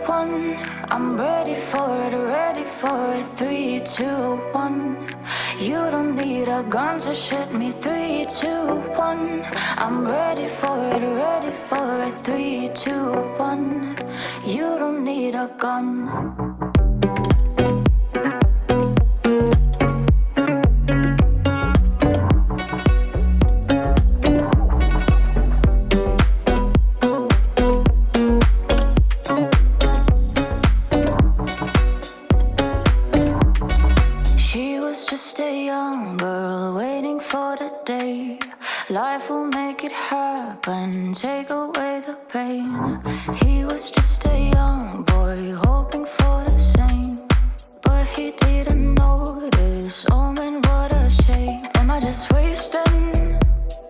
one. I'm ready for it, ready for it. 3, 2, 1. You don't need a gun to shoot me. 3, 2, 1. I'm ready for it, ready for it. 3, 2, 1. You don't need a gun. Life will make it happen, take away the pain. He was just a young boy, hoping for the same, but he didn't notice. Oh man, what a shame. Am I just wasting?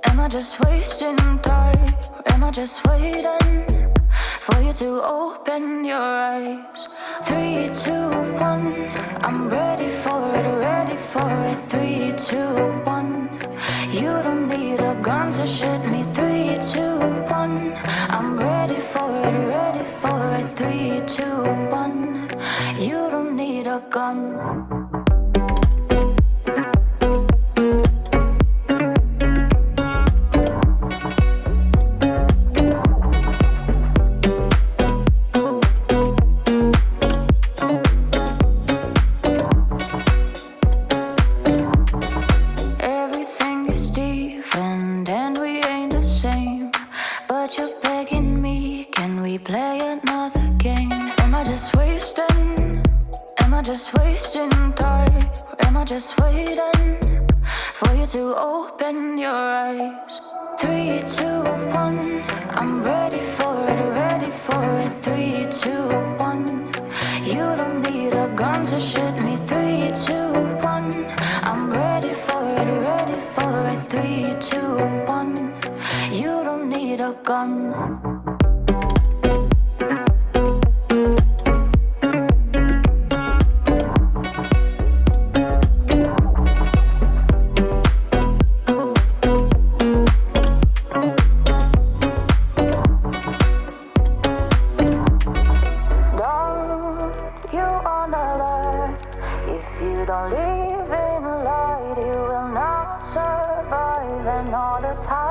Am I just wasting time? Am I just waiting for you to open your eyes? 3, 2, 1. I'm ready for it, ready for it. 3, 2, 1. You don't need a gun to shoot me. 3, 2, 1. I'm ready for it, ready for it. 3, 2, 1. You don't need a gun. Just waiting for you to open your eyes. 3, 2, 1. I'm ready for it, ready for it. 3, 2, 1. You don't need a gun to shoot me. 3, 2, 1. I'm ready for it, ready for it. 3, 2, 1. You don't need a gun. Don't live in light, you will not survive. And all the time